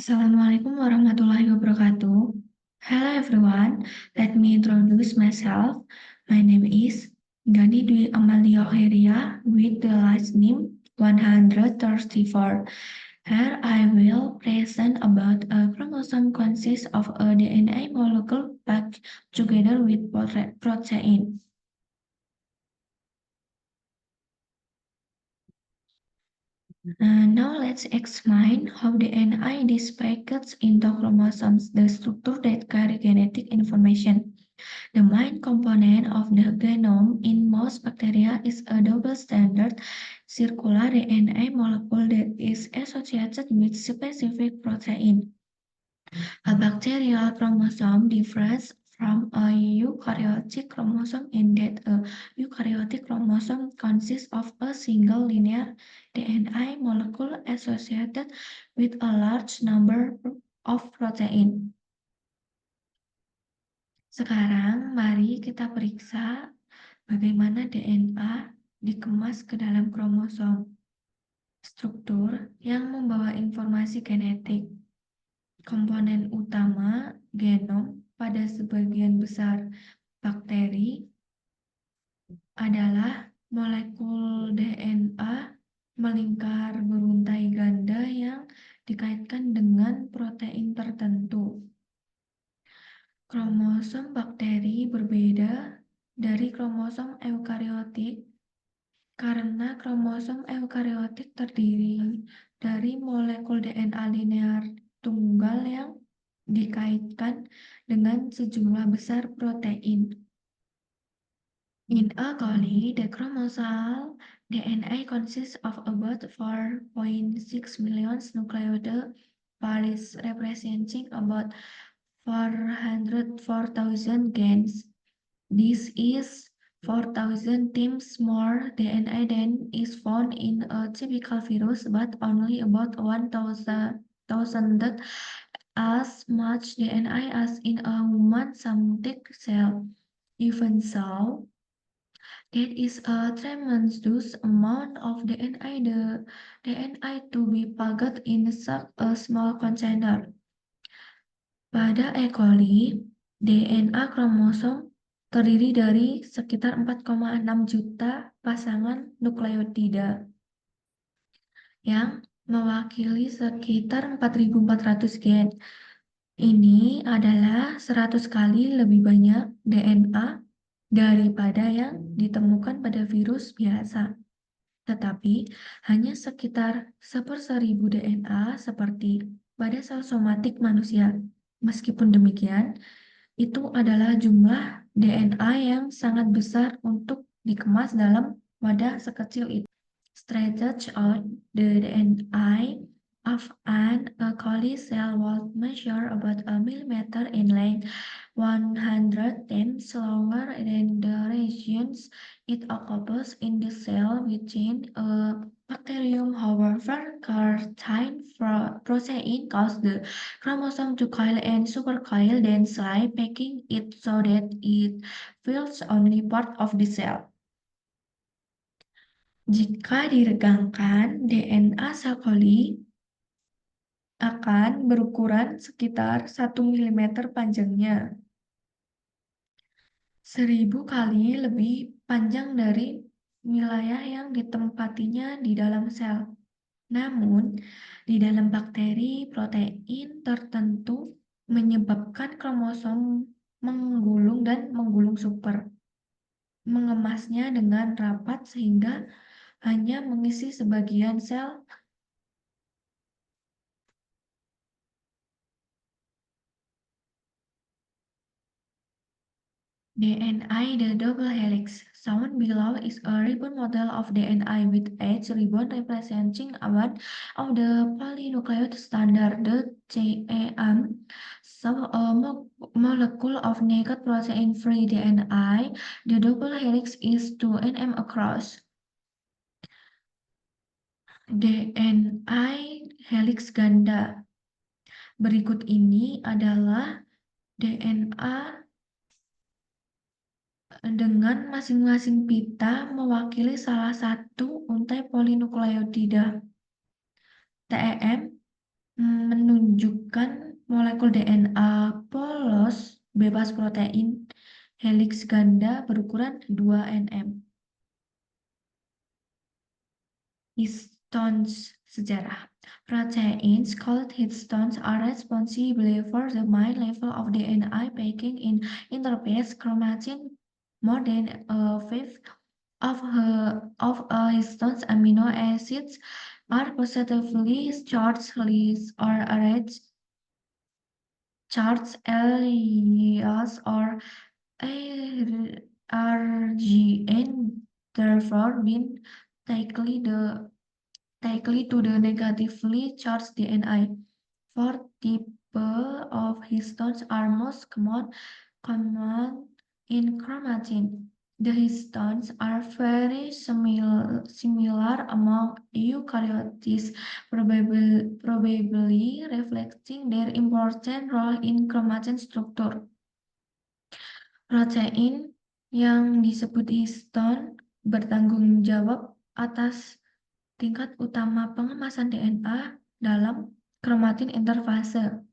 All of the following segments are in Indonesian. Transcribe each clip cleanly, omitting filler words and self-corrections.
Assalamualaikum warahmatullahi wabarakatuh. Hello everyone, let me introduce myself. My name is Gani Dwi Amalia Heria with the last name 134. Here I will present about a chromosome consists of a DNA molecule packed together with protein. Now let's examine how DNA is packaged into chromosomes, the structure that carry genetic information. The main component of the genome in most bacteria is a double-stranded circular DNA molecule that is associated with specific protein. A bacterial chromosome differs from a eukaryotic chromosome in that a eukaryotic chromosome consists of a single linear DNA molecule associated with a large number of protein. Sekarang mari kita periksa bagaimana DNA dikemas ke dalam kromosom, struktur yang membawa informasi genetik. Komponen utama genom pada sebagian besar bakteri adalah molekul DNA melingkar beruntai ganda yang dikaitkan dengan protein tertentu. Kromosom bakteri berbeda dari kromosom eukariotik karena kromosom eukariotik terdiri dari molekul DNA linear tunggal yang dikaitkan dengan sejumlah besar protein. In a coli, the chromosal DNA consists of about 4.6 million nucleotides representing about 404,000 genes. This is 4,000 times more DNA than is found in a typical virus, but only about 1,000 as much DNA as in a human somatic cell. Even so, that is a tremendous amount of DNA, the DNA to be packed in such a small container. Pada E. coli, DNA kromosom terdiri dari sekitar 4,6 juta pasangan nukleotida yang mewakili sekitar 4.400 gen. Ini adalah 100 kali lebih banyak DNA daripada yang ditemukan pada virus biasa. Tetapi hanya sekitar 1/1000 DNA seperti pada sel somatik manusia. Meskipun demikian, itu adalah jumlah DNA yang sangat besar untuk dikemas dalam wadah sekecil itu. Stretch out the DNA of an E. coli cell would measure about a millimeter in length, 100 times longer than the regions it occupies in the cell within a bacterium. However, carotene protein causes the chromosome to coil and supercoil, then slide, packing it so that it fills only part of the cell. Jika diregangkan, DNA sel coli akan berukuran sekitar 1 mm panjangnya, 1000 kali lebih panjang dari wilayah yang ditempatinya di dalam sel. Namun, di dalam bakteri, protein tertentu menyebabkan kromosom menggulung dan menggulung super, mengemasnya dengan rapat sehingga hanya mengisi sebagian sel. DNA, the double helix, shown below is a ribbon model of DNA with each ribbon representing one of the polynucleotide standard, the CEM. So a molecule of naked protein-free DNA, the double helix is 2 nm across. DNA helix ganda. Berikut ini adalah DNA dengan masing-masing pita mewakili salah satu untai polinukleotida. TEM menunjuk bukan molekul DNA polos bebas protein heliks ganda berukuran 2 nm. Histones sejarah. Proteins called histones are responsible for the main level of DNA packing in interphase chromatin. More than a fifth of a histone's amino acids are positively charged or arranged charged alias or RGN, therefore when tightly to the negatively charged DNA. Four types of histones are most common in chromatin. The histones are very similar among eukaryotes, probably reflecting their important role in chromatin structure. Protein yang disebut histone bertanggung jawab atas tingkat utama pengemasan DNA dalam kromatin interfase.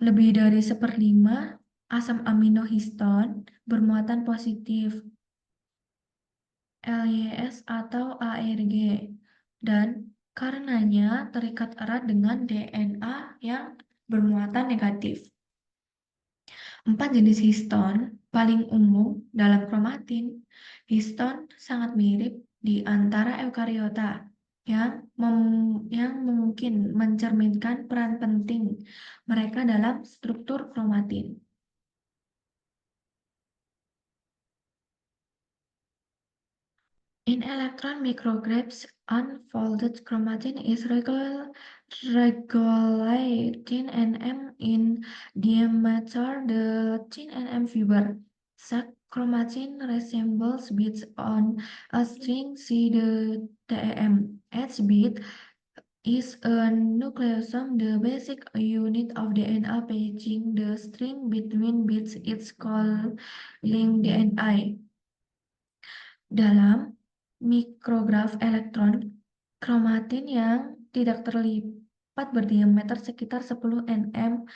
Lebih dari 1/5 asam amino histone bermuatan positif, LYS atau ARG, dan karenanya terikat erat dengan DNA yang bermuatan negatif. 4 jenis histone paling umum dalam kromatin. Histone sangat mirip di antara eukariota yang mungkin mencerminkan peran penting mereka dalam struktur kromatin. In electron micrographs, unfolded chromatin is regular 10 nm in diameter. The 10 nm fiber sac chromatin resembles beads on a string. See the TEM. Each bead is a nucleosome, the basic unit of DNA paging. The string between beads is called link DNA. Dalam mikrograf elektron, kromatin yang tidak terlipat berdiameter sekitar 10 nm,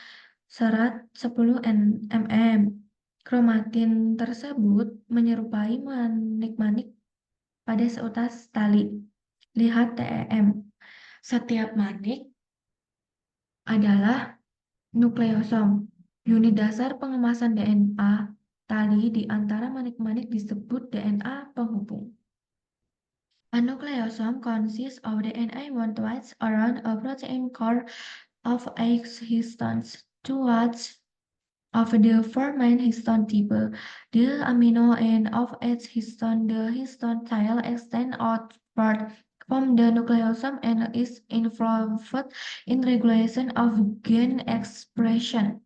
serat 10 mm. Kromatin tersebut menyerupai manik-manik pada seutas tali. Lihat TEM. Setiap manik adalah nukleosom, unit dasar pengemasan DNA. Tali di antara manik-manik disebut DNA penghubung. A nucleosome consists of DNA monoids around a protein core of 8 histones. Two of the 4 main histone type, the amino end of each histone, the histone tail extends outward from the nucleosome and is involved in regulation of gene expression.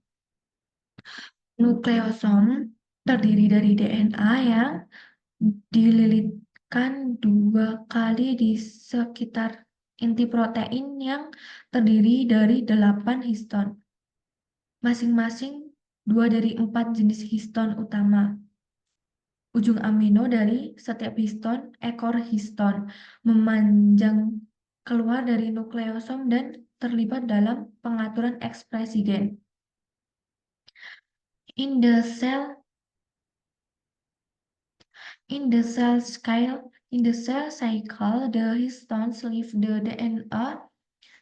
Nukleosom terdiri dari DNA yang dililitkan 2 kali di sekitar inti protein yang terdiri dari 8 histon, masing-masing 2 dari 4 jenis histon utama. Ujung amino dari setiap histon, ekor histon, memanjang keluar dari nukleosom dan terlibat dalam pengaturan ekspresi gen. In the cell cycle, the histones leave the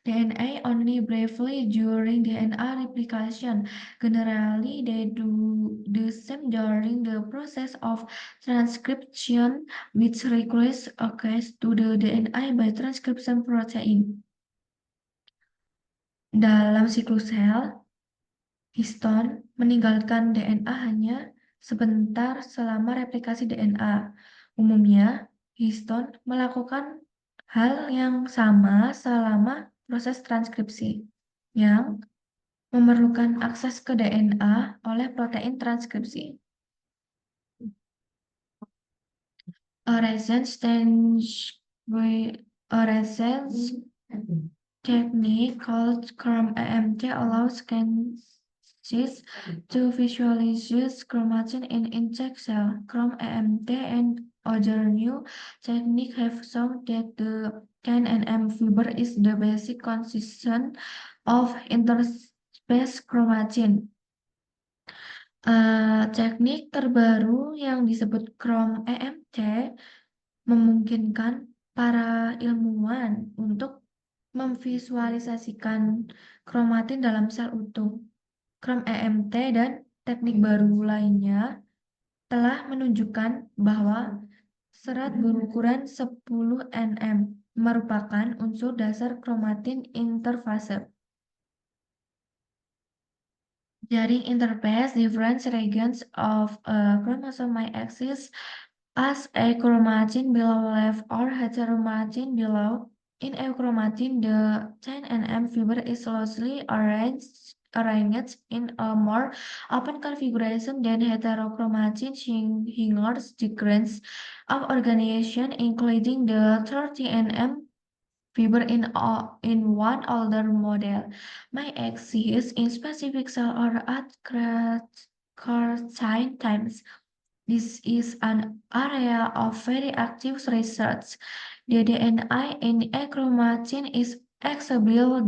DNA only briefly during DNA replication. Generally, they do the same during the process of transcription, which requires access to the DNA by transcription protein. Dalam siklus sel, histon meninggalkan DNA hanya sebentar selama replikasi DNA. Umumnya, histon melakukan hal yang sama selama proses transkripsi, yang memerlukan akses ke DNA oleh protein transkripsi. A resonance technique called ChroMEMT allows scientists to visualize chromatin in insect cell. ChroMEMT and other new techniques have shown that the 10 nm fiber is the basic consistent of interspace chromatin. Teknik terbaru yang disebut Chrome-EMC memungkinkan para ilmuwan untuk memvisualisasikan kromatin dalam sel utuh. Chrome-EMC dan teknik baru lainnya telah menunjukkan bahwa serat berukuran 10 nm merupakan unsur dasar kromatin interfase. During interphase, different regions of a chromosome may exist as achromatin below left or heterochromatin below. In achromatin, the 10 nm fiber is loosely arranged in a more open configuration than heterochromatin, hinders degrees of organization, including the 30 nm fiber in one older model, may exist in specific cell or at certain times. This is an area of very active research. The DNA in achromatin is accessible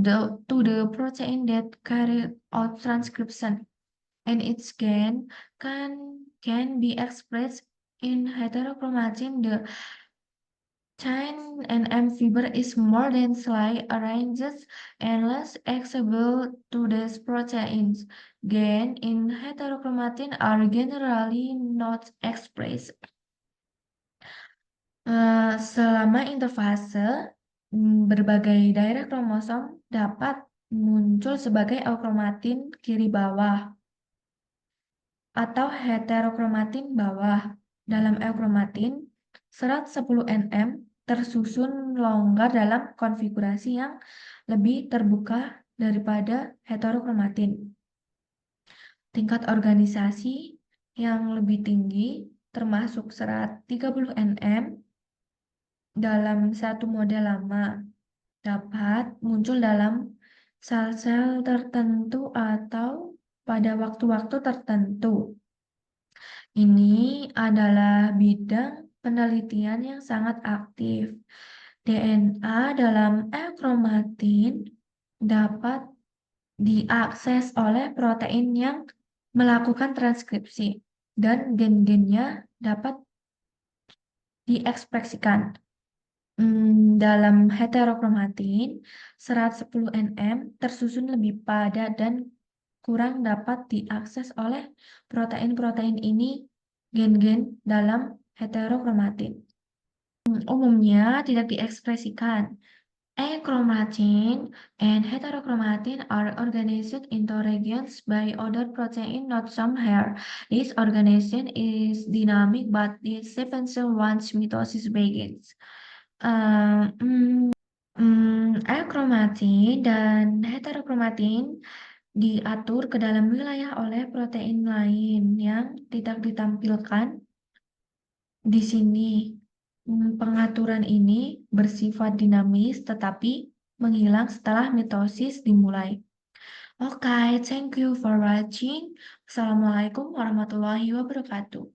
to the protein that carry out transcription, and its gain can be expressed in heterochromatin. The 10 nm fiber is more densely arranged and less accessible to these proteins. Gain in heterochromatin are generally not expressed. Selama interfase, berbagai daerah kromosom dapat muncul sebagai euchromatin kiri bawah atau heterochromatin bawah. Dalam euchromatin, serat 10 nm tersusun longgar dalam konfigurasi yang lebih terbuka daripada heterochromatin. Tingkat organisasi yang lebih tinggi, termasuk serat 30 nm dalam satu model lama, dapat muncul dalam sel-sel tertentu atau pada waktu-waktu tertentu. Ini adalah bidang penelitian yang sangat aktif. DNA dalam euchromatin dapat diakses oleh protein yang melakukan transkripsi dan gen-gennya dapat diekspresikan. Dalam heterochromatin, serat 10 nm tersusun lebih padat dan kurang dapat diakses oleh protein-protein ini gen-gen dalam heterochromatin. Umumnya tidak diekspresikan. Achromatin and heterochromatin are organized into regions by other protein not shown here. This organization is dynamic but is essential once mitosis begins. Achromatin dan heterochromatin diatur ke dalam wilayah oleh protein lain yang tidak ditampilkan di sini. Pengaturan ini bersifat dinamis tetapi menghilang setelah mitosis dimulai. Okay, thank you for watching. Assalamualaikum warahmatullahi wabarakatuh.